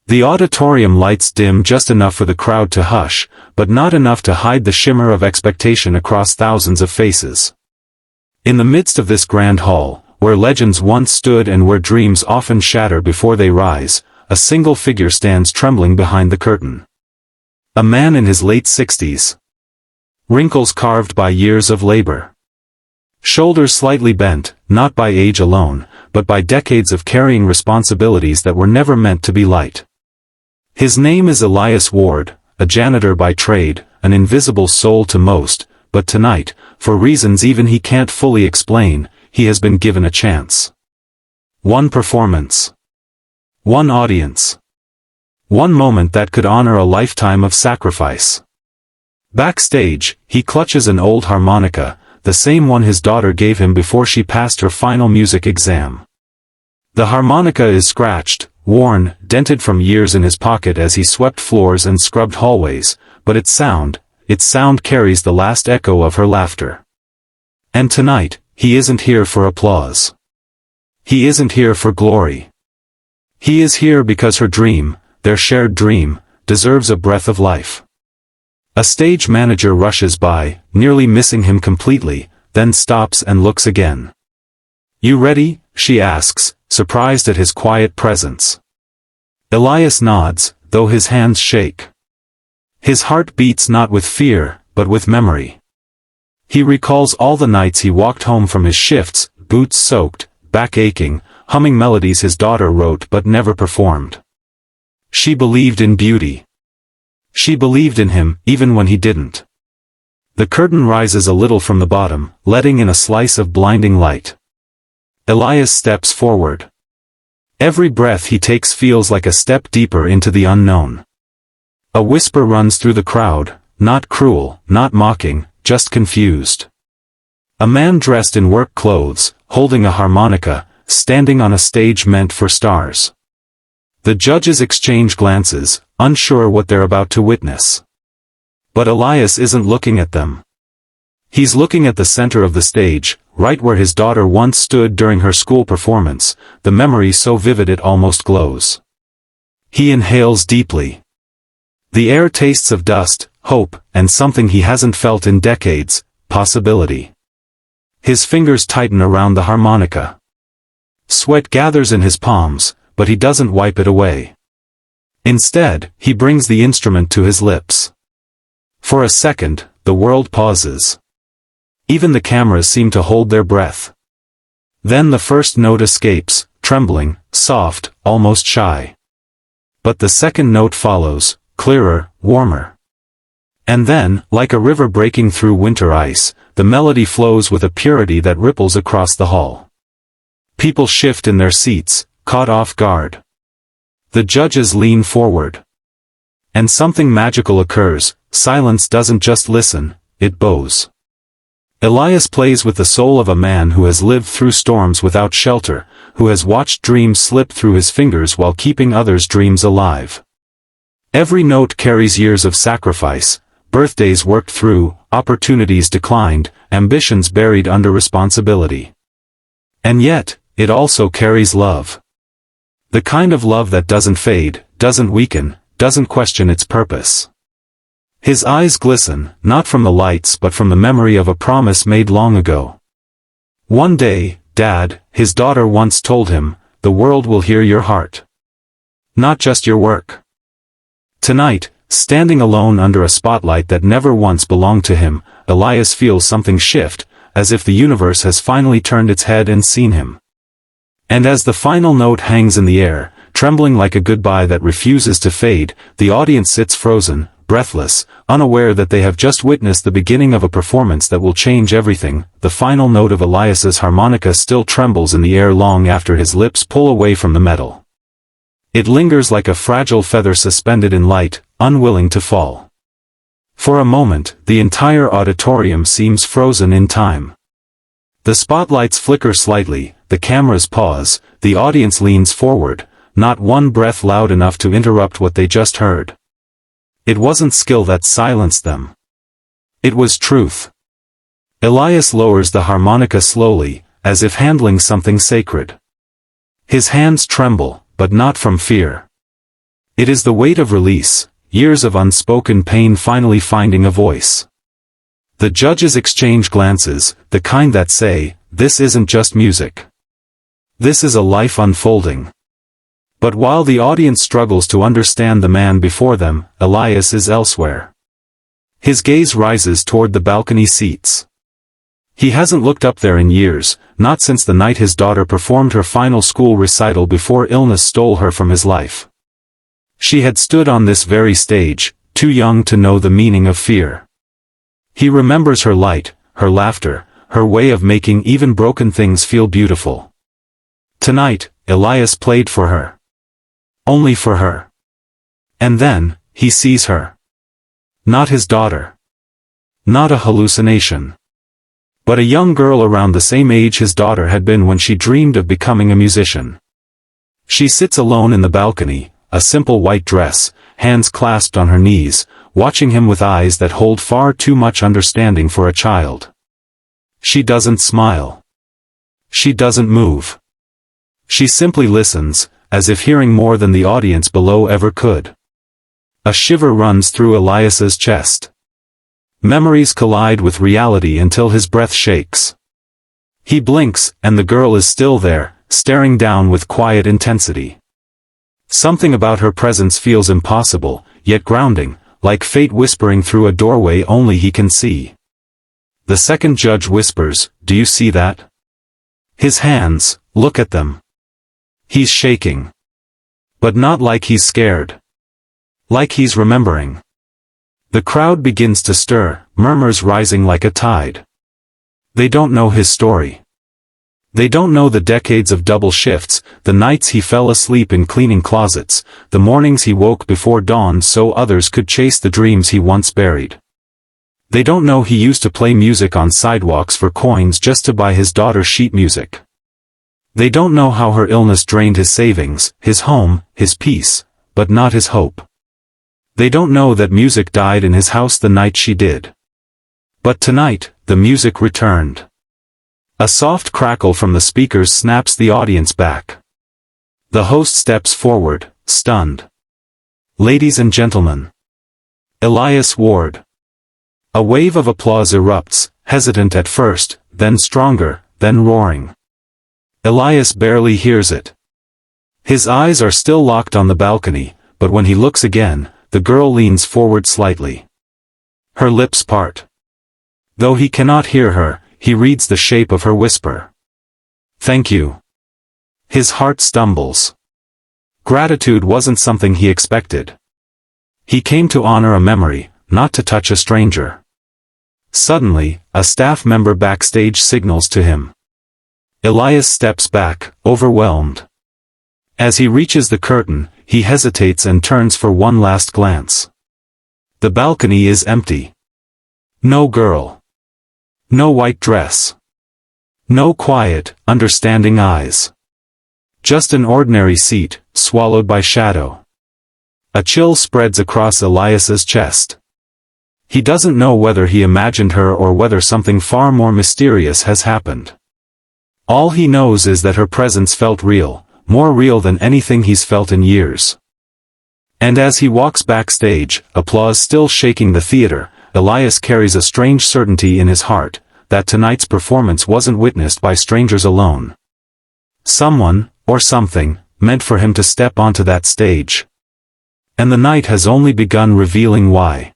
The auditorium lights dim just enough for the crowd to hush, but not enough to hide the shimmer of expectation across thousands of faces. In the midst of this grand hall, where legends once stood and where dreams often shatter before they rise, a single figure stands trembling behind the curtain. A man in his late 60s. Wrinkles carved by years of labor. Shoulders slightly bent, not by age alone, but by decades of carrying responsibilities that were never meant to be light. His name is Elias Ward, a janitor by trade, an invisible soul to most, but tonight, for reasons even he can't fully explain, he has been given a chance. One performance. One audience. One moment that could honor a lifetime of sacrifice. Backstage, he clutches an old harmonica, the same one his daughter gave him before she passed her final music exam. The harmonica is scratched, worn, dented from years in his pocket as he swept floors and scrubbed hallways, but its sound carries the last echo of her laughter. And tonight, he isn't here for applause. He isn't here for glory. He is here because her dream, their shared dream, deserves a breath of life. A stage manager rushes by, nearly missing him completely, then stops and looks again. "You ready?" she asks, surprised at his quiet presence. Elias nods, though his hands shake. His heart beats not with fear, but with memory. He recalls all the nights he walked home from his shifts, boots soaked, back aching, humming melodies his daughter wrote but never performed. She believed in beauty. She believed in him, even when he didn't. The curtain rises a little from the bottom, letting in a slice of blinding light. Elias steps forward. Every breath he takes feels like a step deeper into the unknown. A whisper runs through the crowd, not cruel, not mocking, just confused. A man dressed in work clothes, holding a harmonica, standing on a stage meant for stars. The judges exchange glances, unsure what they're about to witness. But Elias isn't looking at them. He's looking at the center of the stage, right where his daughter once stood during her school performance, the memory so vivid it almost glows. He inhales deeply. The air tastes of dust, hope, and something he hasn't felt in decades, possibility. His fingers tighten around the harmonica. Sweat gathers in his palms, but he doesn't wipe it away. Instead, he brings the instrument to his lips. For a second, the world pauses. Even the cameras seem to hold their breath. Then the first note escapes, trembling, soft, almost shy. But the second note follows, clearer, warmer. And then, like a river breaking through winter ice, the melody flows with a purity that ripples across the hall. People shift in their seats, caught off guard. The judges lean forward. And something magical occurs. Silence doesn't just listen, it bows. Elias plays with the soul of a man who has lived through storms without shelter, who has watched dreams slip through his fingers while keeping others' dreams alive. Every note carries years of sacrifice, birthdays worked through, opportunities declined, ambitions buried under responsibility. And yet, it also carries love. The kind of love that doesn't fade, doesn't weaken, doesn't question its purpose. His eyes glisten, not from the lights but from the memory of a promise made long ago. "One day, Dad," his daughter once told him, "the world will hear your heart. Not just your work." Tonight, standing alone under a spotlight that never once belonged to him, Elias feels something shift, as if the universe has finally turned its head and seen him. And as the final note hangs in the air, trembling like a goodbye that refuses to fade, the audience sits frozen, breathless, unaware that they have just witnessed the beginning of a performance that will change everything. The final note of Elias's harmonica still trembles in the air long after his lips pull away from the metal. It lingers like a fragile feather suspended in light, unwilling to fall. For a moment, the entire auditorium seems frozen in time. The spotlights flicker slightly, the cameras pause, the audience leans forward, not one breath loud enough to interrupt what they just heard. It wasn't skill that silenced them. It was truth. Elias lowers the harmonica slowly, as if handling something sacred. His hands tremble, but not from fear. It is the weight of release, years of unspoken pain finally finding a voice. The judges exchange glances, the kind that say, "This isn't just music. This is a life unfolding." But while the audience struggles to understand the man before them, Elias is elsewhere. His gaze rises toward the balcony seats. He hasn't looked up there in years, not since the night his daughter performed her final school recital before illness stole her from his life. She had stood on this very stage, too young to know the meaning of fear. He remembers her light, her laughter, her way of making even broken things feel beautiful. Tonight, Elias played for her. Only for her. And then, he sees her. Not his daughter. Not a hallucination. But a young girl around the same age his daughter had been when she dreamed of becoming a musician. She sits alone in the balcony, a simple white dress, hands clasped on her knees, watching him with eyes that hold far too much understanding for a child. She doesn't smile. She doesn't move. She simply listens, as if hearing more than the audience below ever could. A shiver runs through Elias's chest. Memories collide with reality until his breath shakes. He blinks, and the girl is still there, staring down with quiet intensity. Something about her presence feels impossible, yet grounding, like fate whispering through a doorway only he can see. The second judge whispers, "Do you see that? His hands, look at them. He's shaking. But not like he's scared. Like he's remembering." The crowd begins to stir, murmurs rising like a tide. They don't know his story. They don't know the decades of double shifts, the nights he fell asleep in cleaning closets, the mornings he woke before dawn so others could chase the dreams he once buried. They don't know he used to play music on sidewalks for coins just to buy his daughter sheet music. They don't know how her illness drained his savings, his home, his peace, but not his hope. They don't know that music died in his house the night she did. But tonight, the music returned. A soft crackle from the speakers snaps the audience back. The host steps forward, stunned. "Ladies and gentlemen. Elias Ward." A wave of applause erupts, hesitant at first, then stronger, then roaring. Elias barely hears it. His eyes are still locked on the balcony, but when he looks again, the girl leans forward slightly. Her lips part. Though he cannot hear her, he reads the shape of her whisper. "Thank you." His heart stumbles. Gratitude wasn't something he expected. He came to honor a memory, not to touch a stranger. Suddenly, a staff member backstage signals to him. Elias steps back, overwhelmed. As he reaches the curtain, he hesitates and turns for one last glance. The balcony is empty. No girl. No white dress. No quiet, understanding eyes. Just an ordinary seat, swallowed by shadow. A chill spreads across Elias's chest. He doesn't know whether he imagined her or whether something far more mysterious has happened. All he knows is that her presence felt real, more real than anything he's felt in years. And as he walks backstage, applause still shaking the theater, Elias carries a strange certainty in his heart, that tonight's performance wasn't witnessed by strangers alone. Someone, or something, meant for him to step onto that stage. And the night has only begun revealing why.